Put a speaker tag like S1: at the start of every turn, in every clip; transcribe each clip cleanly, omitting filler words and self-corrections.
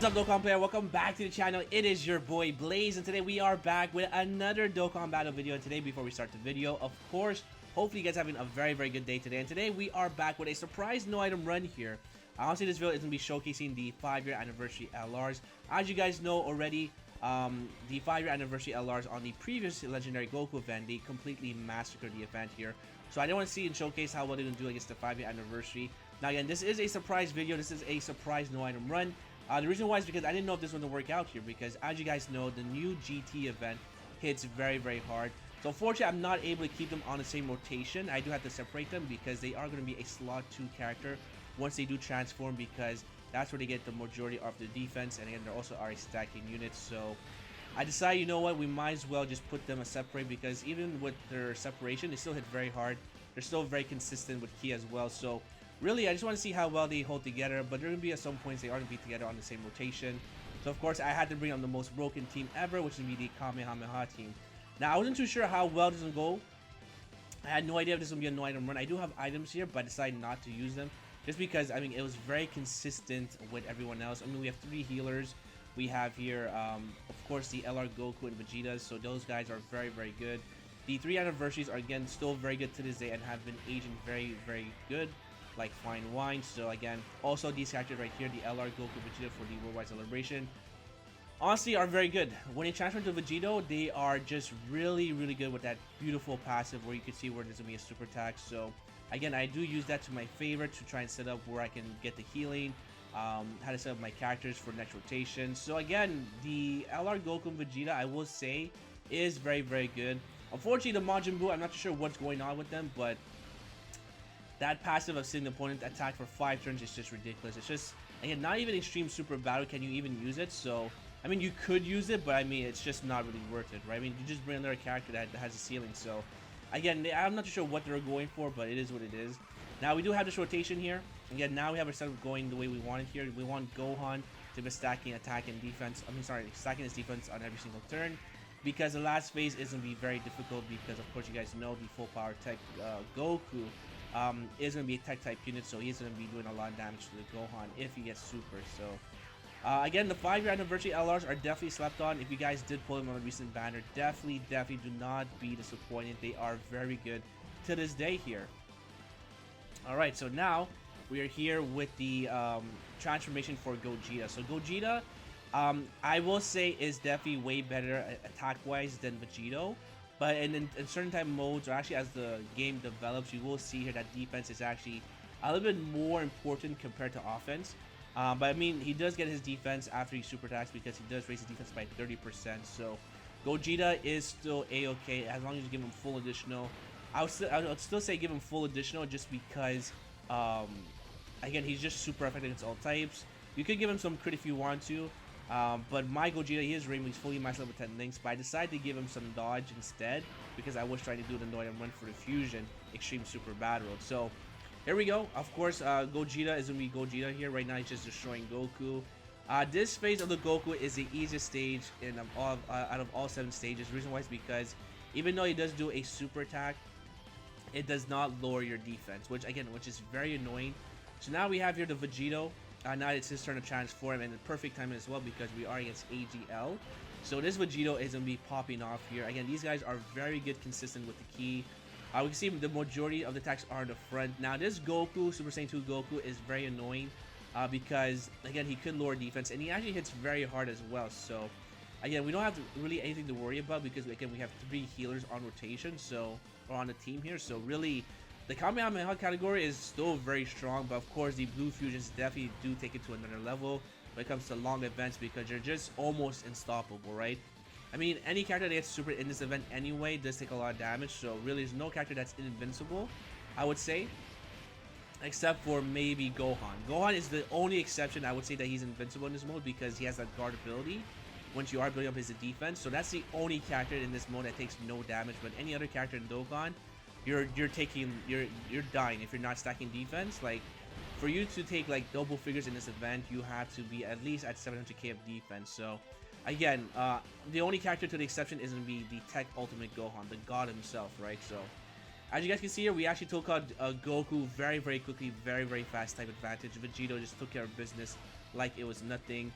S1: What's up, Dokkan player? Welcome back to the channel. It is your boy Blaze, and today we are back with another Dokkan battle video. And today, before we start the video, of course, hopefully you guys are having a very good day today. And today we are back with a surprise no item run here. Honestly, this video is going to be showcasing the 5-year anniversary LRs. As you guys know already, the 5-year anniversary LRs on the previous legendary Goku event, they completely massacred the event here. So I don't want to see and showcase how well they're going to do against the 5-year anniversary. Now again, this is a surprise video. This is a surprise no item run. The reason why is because I didn't know if this was going to work out here, because as you guys know, the new GT event hits very hard. So unfortunately, I'm not able to keep them on the same rotation. I do have to separate them because they are going to be a slot 2 character once they do transform, because that's where they get the majority of the defense, and again, they also are a stacking unit. So I decided, you know what, we might as well just put them a separate, because even with their separation, they still hit very hard. They're still very consistent with Ki as well. So really, I just want to see how well they hold together, but they're going to be at some points they are going to be together on the same rotation. So of course, I had to bring on the most broken team ever, which would be the Kamehameha team. Now, I wasn't too sure how well this is going to go. I had no idea if this was going to be a no item run. I do have items here, but I decided not to use them, just because, I mean, it was very consistent with everyone else. I mean, we have 3 healers. We have here, of course, the LR Goku and Vegeta, so those guys are very good. The 3 anniversaries are, again, still very good to this day and have been aging very good, like fine wine. So again, also these characters right here, the LR Goku Vegeta for the Worldwide Celebration, honestly are very good. When they transfer to Vegito, they are just really good with that beautiful passive where you can see where there's gonna be a super attack. So again, I do use that to my favor to try and set up where I can get the healing, how to set up my characters for next rotation. So again, the LR Goku and Vegeta, I will say, is very good. Unfortunately, the Majin Buu, I'm not sure what's going on with them, but that passive of seeing the opponent attack for 5 turns is just ridiculous. It's just, again, not even extreme super battle can you even use it. So I mean, you could use it, but I mean, it's just not really worth it, right? I mean, you just bring another character that has a ceiling. So again, I'm not sure what they're going for, but it is what it is. Now we do have this rotation here. Again, now we have our setup going the way we want it here. We want Gohan to be stacking attack and defense. I mean, sorry, stacking his defense on every single turn, because the last phase is going to be very difficult, because of course you guys know the full power tech Goku is going to be a tech type unit, so he's going to be doing a lot of damage to the Gohan if he gets super. So again, the 5-year anniversary LRs are definitely slept on. If you guys did pull them on a recent banner, definitely do not be disappointed. They are very good to this day here. Alright, so now we are here with the transformation for Gogeta. So Gogeta, I will say, is definitely way better attack wise than Vegito. But in certain type modes, or actually as the game develops, you will see here that defense is actually a little bit more important compared to offense. But I mean, he does get his defense after he super attacks, because he does raise his defense by 30%. So Gogeta is still a-okay as long as you give him full additional. I would still say give him full additional, just because again, he's just super effective against all types. You could give him some crit if you want to. But my Gogeta, he is Rainbow, he's fully maxed level 10 links, but I decided to give him some dodge instead, because I was trying to do the no item run for the Fusion Extreme Super Battle. So here we go. Of course, Gogeta is going to be Gogeta here. Right now he's just destroying Goku. This phase of the Goku is the easiest stage in out of all 7 stages. The reason why is because even though he does do a super attack, it does not lower your defense, which is very annoying. So now we have here the Vegito. Now it's his turn to transform, and the perfect time as well, because we are against AGL. So this Vegito is going to be popping off here. Again, these guys are very good, consistent with the Ki. We can see the majority of the attacks are in the front. Now this Goku, Super Saiyan 2 Goku, is very annoying because, again, he could lower defense, and he actually hits very hard as well. So again, we don't have really anything to worry about, because again, we have 3 healers on rotation, so, or on the team here. So really, the Kamehameha category is still very strong, but of course the blue fusions definitely do take it to another level when it comes to long events, because they're just almost unstoppable, right? I mean, any character that gets super in this event anyway does take a lot of damage, so really there's no character that's invincible, I would say, except for maybe Gohan. Gohan is the only exception. I would say that he's invincible in this mode, because he has that guard ability once you are building up his defense. So that's the only character in this mode that takes no damage. But any other character in Dokkan, you're dying if you're not stacking defense. Like, for you to take like double figures in this event, you have to be at least at 700k of defense. So again, the only character to the exception is going to be the Tech Ultimate Gohan, the god himself, right? So as you guys can see here, we actually took out Goku very quickly, very fast type advantage. Vegito just took care of business like it was nothing.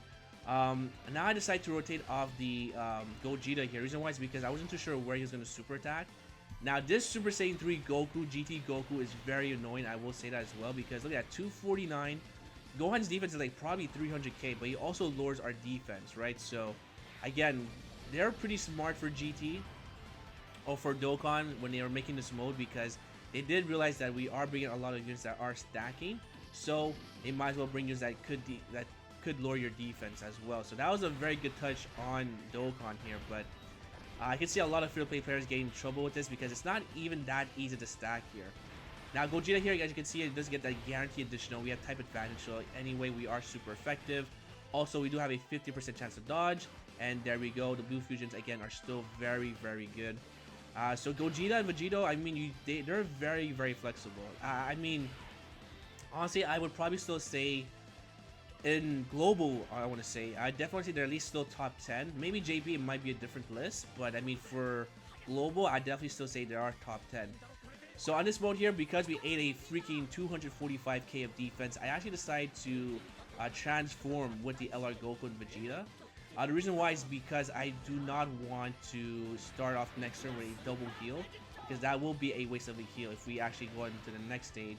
S1: Now I decide to rotate off the Gogeta here. Reason why is because I wasn't too sure where he was going to super attack. Now this Super Saiyan 3 Goku, GT Goku, is very annoying. I will say that as well, because look at 249. Gohan's defense is like probably 300k, but he also lowers our defense, right? So again, they're pretty smart for GT or for Dokkan when they were making this mode, because they did realize that we are bringing a lot of units that are stacking. So they might as well bring units that could lower your defense as well. So that was a very good touch on Dokkan here, but I can see a lot of free-to-play players getting in trouble with this because it's not even that easy to stack here. Now Gogeta here, as you can see, it does get that guaranteed additional. We have type advantage, so anyway, we are super effective. Also, we do have a 50% chance to dodge, and there we go. The blue fusions again are still very, very good. So Gogeta and Vegito, I mean, they're very, very flexible. I mean, honestly, I would probably still say in global, I want to say, I definitely say they're at least still top 10. Maybe JP, it might be a different list, but I mean, for global, I definitely still say they are top 10. So on this mode here, because we ate a freaking 245k of defense, I actually decided to transform with the LR Goku and Vegeta. The reason why is because I do not want to start off next turn with a double heal, because that will be a waste of a heal if we actually go into the next stage.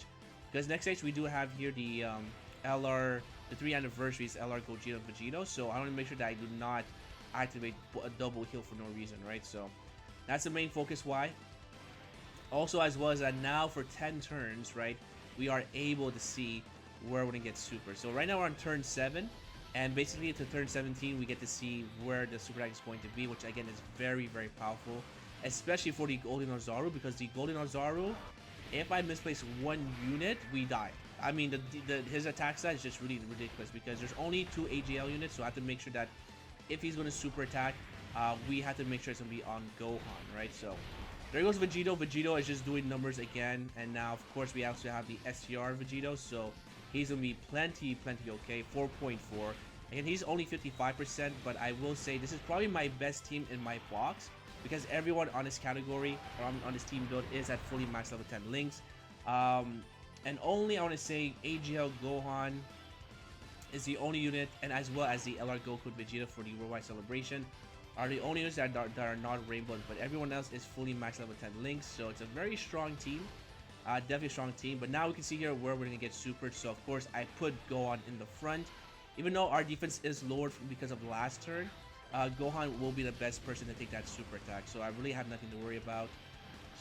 S1: Because next stage we do have here the LR, the 3 anniversaries LR Gogeta and Vegito, so I want to make sure that I do not activate a double heal for no reason, right? So that's the main focus why. Also, as well as that, now for 10 turns, right, we are able to see where we're gonna get super. So right now we're on turn 7, and basically to turn 17 we get to see where the super attack is going to be, which again is very, very powerful, especially for the Golden Ozaru, because the Golden Ozaru, if I misplace one unit, we die. I mean, his attack stat is just really ridiculous, because there's only 2 AGL units, so I have to make sure that if he's going to super attack, we have to make sure it's going to be on Gohan, right? So there goes Vegito. Vegito is just doing numbers again, and now of course we also have the STR Vegito, so he's going to be plenty okay. 4.4, and he's only 55%, but I will say this is probably my best team in my box, because everyone on this category, or on this team build, is at fully max level 10 links. And only, I want to say, AGL Gohan is the only unit, and as well as the LR Goku and Vegeta for the worldwide celebration, are the only units that are not rainbow, but everyone else is fully max level 10 links. So it's a very strong team, definitely a strong team. But now we can see here where we're gonna get supered. So of course I put Gohan in the front, even though our defense is lowered because of last turn. Gohan will be the best person to take that super attack, so I really have nothing to worry about.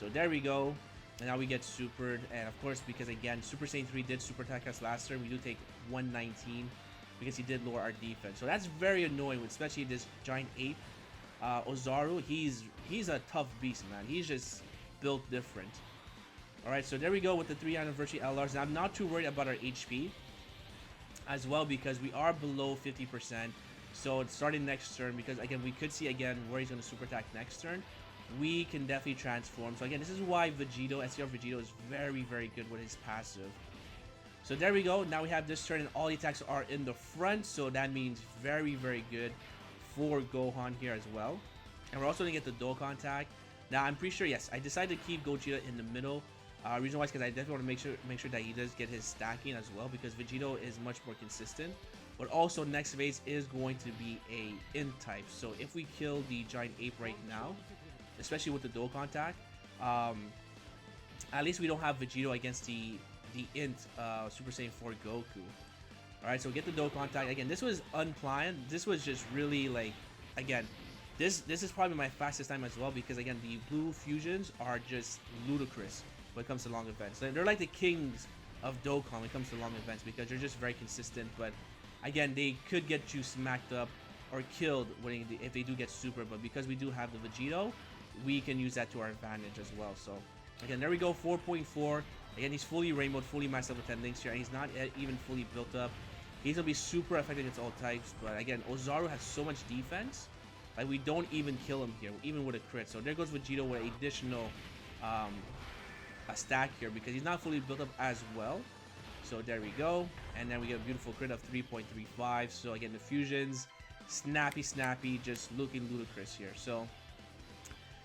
S1: So there we go, and now we get supered, and of course, because again Super Saiyan 3 did super attack us last turn, we do take 119 because he did lower our defense. So that's very annoying, especially this giant ape. Ozaru, he's a tough beast, man. He's just built different. Alright, so there we go with the 3 anniversary LRs. Now, I'm not too worried about our HP as well, because we are below 50%. So it's starting next turn, because again we could see again where he's going to super attack next turn. We can definitely transform. So again, this is why Vegito, SCR Vegito, is very, very good with his passive. So there we go. Now we have this turn, and all the attacks are in the front, so that means very, very good for Gohan here as well. And we're also going to get the Dokkan attack. Now I'm pretty sure, yes, I decided to keep Gogeta in the middle. Reason why is because I definitely want to make sure that he does get his stacking as well, because Vegito is much more consistent. But also next phase is going to be a Int type. So if we kill the giant ape right now, especially with the Dokkan attack, at least we don't have Vegito against the Int Super Saiyan 4 Goku. Alright, so get the Dokkan attack. Again, this was unplanned. This was just really like, again, this is probably my fastest time as well, because again, the blue fusions are just ludicrous when it comes to long events. They're like the kings of Dokkan when it comes to long events, because they're just very consistent. But again, they could get you smacked up or killed if they do get super, but because we do have the Vegito, we can use that to our advantage as well. So again, there we go, 4.4. Again, he's fully rainbowed, fully max level 10 links here, and he's not even fully built up. He's gonna be super effective against all types, but again, Ozaru has so much defense, like we don't even kill him here, even with a crit. So there goes Vegito with additional a stack here, because he's not fully built up as well. So there we go, and then we get a beautiful crit of 3.35. So again, the fusions, snappy, just looking ludicrous here. So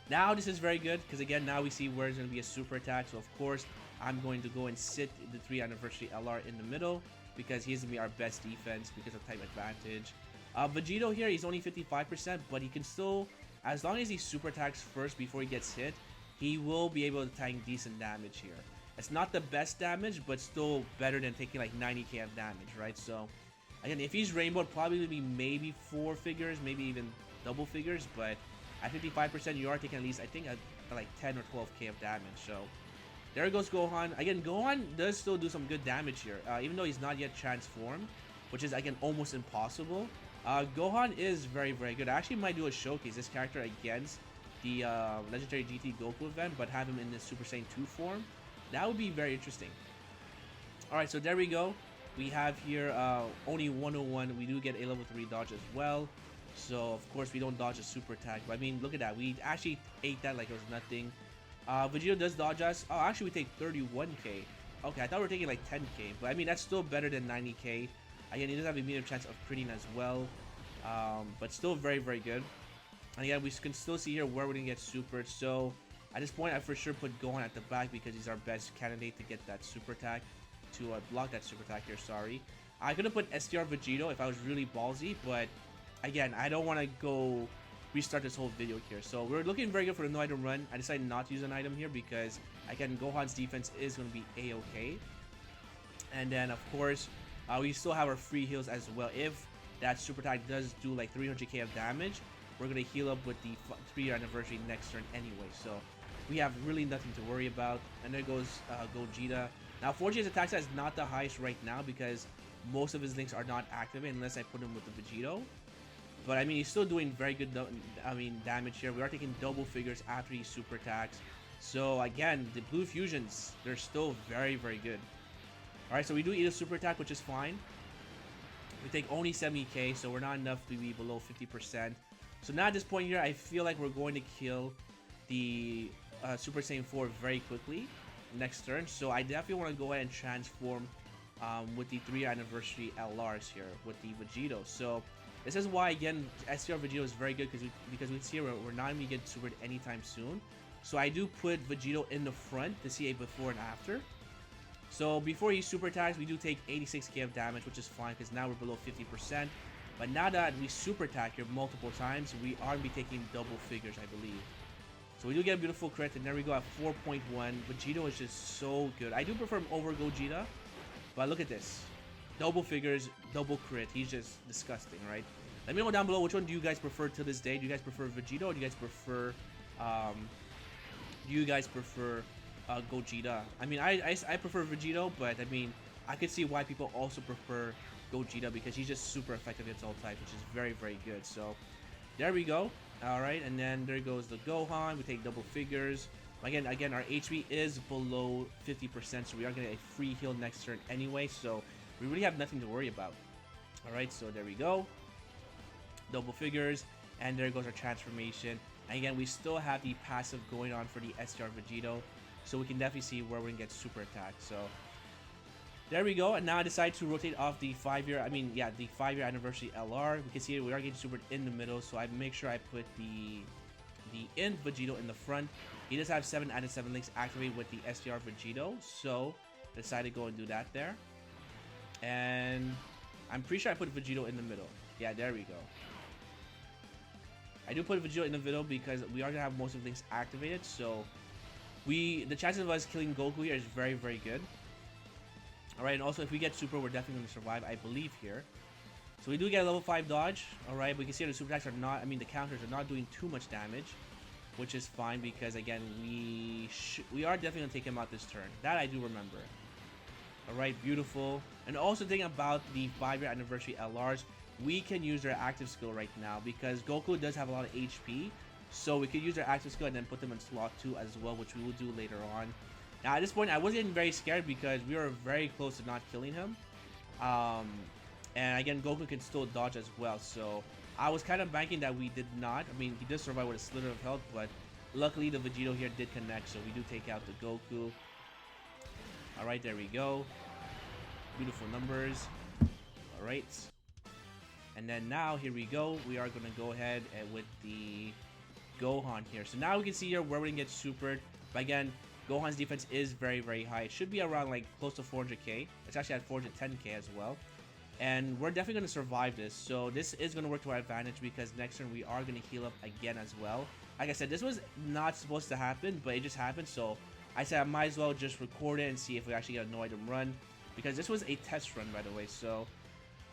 S1: now this is very good, because again, now we see where it's going to be a super attack. So of course, I'm going to go and sit the 3 anniversary LR in the middle, because he's going to be our best defense because of type advantage. Vegito here, he's only 55%, but he can still, as long as he super attacks first before he gets hit, he will be able to tank decent damage here. It's not the best damage, but still better than taking like 90k of damage, right? So, again, if he's Rainbow, it'd probably be maybe 4 figures, maybe even double figures, but at 55%, you are taking at least, I think, like 10 or 12k of damage. So, there goes Gohan. Again, Gohan does still do some good damage here, even though he's not yet transformed, which is, again, almost impossible. Gohan is very, very good. I actually might do a showcase this character against the Legendary GT Goku event, but have him in the Super Saiyan 2 form. That would be very interesting. Alright, so there we go. We have here only 101. We do get a level 3 dodge as well. So, of course, we don't dodge a super attack. But, I mean, look at that. We actually ate that like it was nothing. Vegito does dodge us. Oh, actually, we take 31k. Okay, I thought we were taking like 10k. But, I mean, that's still better than 90k. Again, he does have a medium chance of critting as well. But still very, very good. And again, we can still see here where we're going to get supered. So, at this point, I for sure put Gohan at the back because he's our best candidate to get that super attack. To block that super attack here, sorry. I could have put STR Vegito if I was really ballsy, but again, I don't want to go restart this whole video here. So we're looking very good for the no item run. I decided not to use an item here because, again, Gohan's defense is going to be a-okay. And then, of course, we still have our free heals as well. If that super attack does do like 300k of damage, we're going to heal up with the 3-year anniversary next turn anyway. So we have really nothing to worry about. And there goes Gogeta. Now, 4G's attack stat is not the highest right now because most of his links are not activated unless I put him with the Vegito. But, I mean, he's still doing very good damage here. We are taking double figures after he super attacks. So, again, the blue fusions, they're still very, very good. Alright, so we do eat a super attack, which is fine. We take only 70k, so we're not enough to be below 50%. So now at this point here, I feel like we're going to kill the Super Saiyan 4 very quickly next turn. So I definitely want to go ahead and transform with the 3-year anniversary LRs here with the Vegito. So this is why, again, STR Vegito is very good because we see we're not going to get supered anytime soon. So I do put Vegito in the front to see a before and after. So before he super attacks, we do take 86k of damage, which is fine because now we're below 50%. But now that we super attack here multiple times, we are going to be taking double figures, I believe. So we do get a beautiful crit, and there we go at 4.1. Vegito is just so good. I do prefer him over Gogeta, but look at this. Double figures, double crit. He's just disgusting, right? Let me know down below which one do you guys prefer to this day. Do you guys prefer Vegito, or do you guys prefer Gogeta? I mean, I prefer Vegito, but I mean, I could see why people also prefer Gogeta because he's just super effective against all types, which is very, very good. So there we go. Alright, and then there goes the Gohan. We take double figures. Again, our HP is below 50%, so we are going to get a free heal next turn anyway, so we really have nothing to worry about. Alright, so there we go. Double figures, and there goes our transformation. And again, we still have the passive going on for the STR Vegito, so we can definitely see where we're going to get super attacked. So there we go, and now I decide to rotate off the 5-year anniversary LR. We can see we are getting supered in the middle, so I make sure I put the End Vegito in the front. He does have 7 out of 7 links activated with the STR Vegito, so decided to go and do that there. And I'm pretty sure I put Vegito in the middle. Yeah, there we go. I do put Vegito in the middle because we are gonna have most of the links activated, so the chances of us killing Goku here is very, very good. Alright, and also if we get super, we're definitely going to survive, I believe, here. So we do get a level 5 dodge. Alright, we can see the super attacks are not, the counters are not doing too much damage, which is fine because, again, we are definitely going to take him out this turn. That I do remember. Alright, beautiful. And also thinking about the 5-year anniversary LRs, we can use their active skill right now because Goku does have a lot of HP. So we could use their active skill and then put them in slot 2 as well, which we will do later on. Now, at this point, I was getting very scared because we were very close to not killing him. And again, Goku can still dodge as well. So I was kind of banking that we did not. I mean, he did survive with a slither of health, but luckily the Vegito here did connect. So we do take out the Goku. Alright, there we go. Beautiful numbers. Alright. And then now, here we go. We are going to go ahead and with the Gohan here. So now we can see here where we can get supered. But again, Gohan's defense is very, very high. It should be around like close to 400k. It's actually at 410k as well. and we're definitely going to survive this. So this is going to work to our advantage because next turn we are going to heal up again as well. Like I said, this was not supposed to happen, but it just happened. So I said I might as well just record it and see if we actually get a no item run, because this was a test run, by the way. So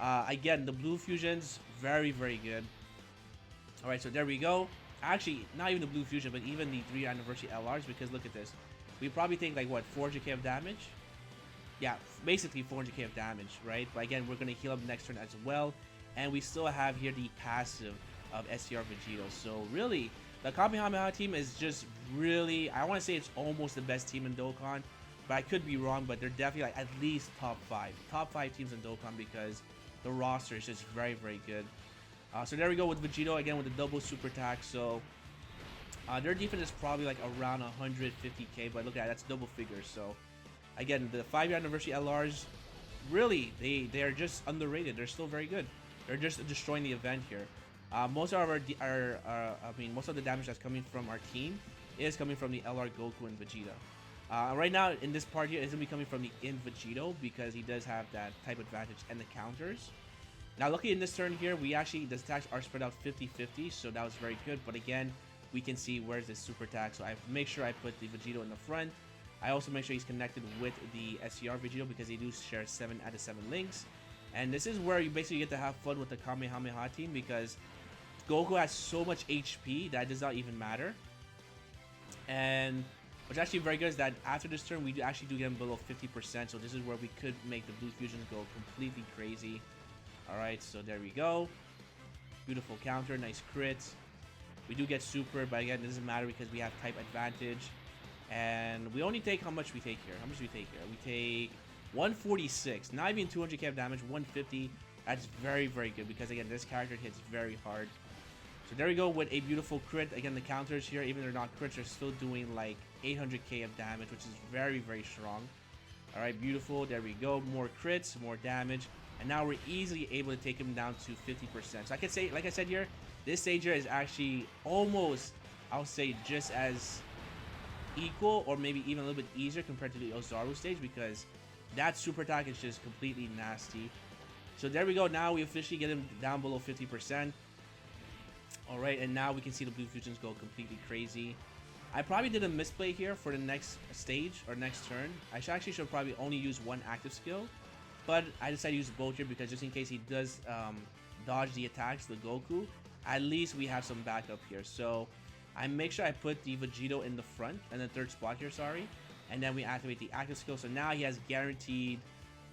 S1: again, the blue fusions, very, very good. All right, so there we go. Actually, not even the blue fusion, but even the 3 anniversary LRs, because look at this. We probably take like what, 400k of damage? Yeah, basically 400k of damage, right? But again, we're going to heal up next turn as well. And we still have here the passive of SCR Vegito. So really, the Kamehameha team is just really, I want to say it's almost the best team in Dokkan. But I could be wrong, but they're definitely like at least top 5. Top 5 teams in Dokkan, because the roster is just very, very good. So there we go with Vegito, again with the double super attack. So their defense is probably like around 150k, but look at that, that's double figures. So again, the 5-year anniversary LRs, really, they are just underrated. They're still very good. They're just destroying the event here. Most of most of the damage that's coming from our team is coming from the LR Goku and Vegeta. Right now in this part here, it's gonna be coming from the in Vegito because he does have that type advantage and the counters. Now, luckily in this turn here, we actually, the attacks are spread out 50-50, so that was very good. But again, we can see where's this super attack. So I make sure I put the Vegito in the front. I also make sure he's connected with the SCR Vegito because they do share 7 out of 7 links. And this is where you basically get to have fun with the Kamehameha team, because Goku has so much HP that it does not even matter. And what's actually very good is that after this turn, we actually do get him below 50%. So this is where we could make the blue fusions go completely crazy. Alright, so there we go. Beautiful counter, nice crit. We do get super, but again, it doesn't matter because we have type advantage. And we only take, how much we take here? How much do we take here? We take 146, not even 200k of damage, 150. That's very, very good because again, this character hits very hard. So there we go with a beautiful crit. Again, the counters here, even though they're not crits, they're still doing like 800k of damage, which is very, very strong. Alright, beautiful. There we go. More crits, more damage. And now we're easily able to take him down to 50%. So I can say, like I said here, this stage here is actually almost, I'll say, just as equal or maybe even a little bit easier compared to the Ozaru stage, because that super attack is just completely nasty. So there we go. Now we officially get him down below 50%. Alright, and now we can see the blue fusions go completely crazy. I probably did a misplay here for the next stage or next turn. I actually should probably only use one active skill. But I decided to use both here because just in case he does dodge the attacks, the Goku, at least we have some backup here. So I make sure I put the Vegito in the front and the third spot here, sorry. And then we activate the active skill. So now he has guaranteed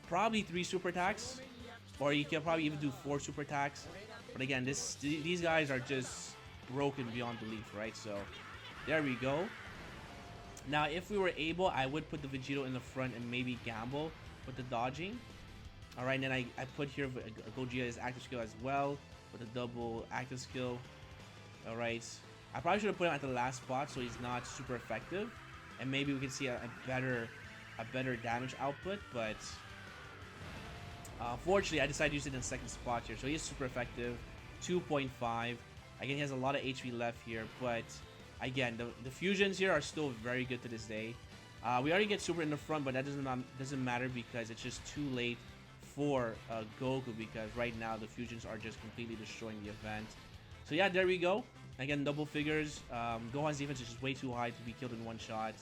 S1: probably 3 super attacks. Or he can probably even do 4 super attacks. But again, these guys are just broken beyond belief, right? So there we go. Now if we were able, I would put the Vegito in the front and maybe gamble with the dodging. Alright, and then I put here Gogeta's active skill as well with a double active skill. Alright, I probably should have put him at the last spot so he's not super effective, and maybe we can see a better damage output. But fortunately, I decided to use it in the second spot here, so he is super effective. 2.5. Again, he has a lot of HP left here, but again, the fusions here are still very good to this day. We already get super in the front, but that doesn't matter because it's just too late for Goku, because right now the fusions are just completely destroying the event. So yeah, there we go. Again, double figures. Gohan's defense is just way too high to be killed in one shot.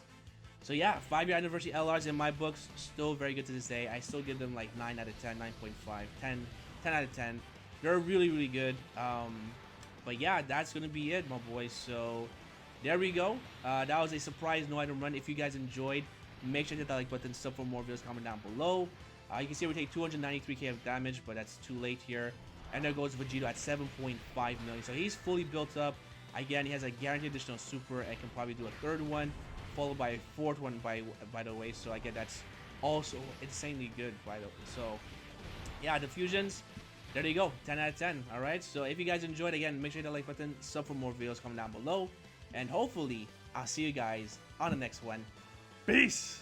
S1: So yeah, 5-year anniversary LRs in my books, still very good to this day. I still give them like 9 out of 10, 9.5, 10 out of 10. They're really, really good. But yeah, that's gonna be it, my boys. So there we go. That was a surprise no item run. If you guys enjoyed, make sure to hit that like button, sub for more videos, comment down below. You can see we take 293k of damage, but that's too late here. And there goes Vegito at 7.5 million. So he's fully built up. Again, he has a guaranteed additional super and can probably do a 3rd one, followed by a 4th one by the way. So again, that's also insanely good by the way. So yeah, the fusions, there you go, 10 out of 10. Alright, so if you guys enjoyed, again, make sure to hit that like button, sub for more videos, comment down below. And hopefully, I'll see you guys on the next one. Peace!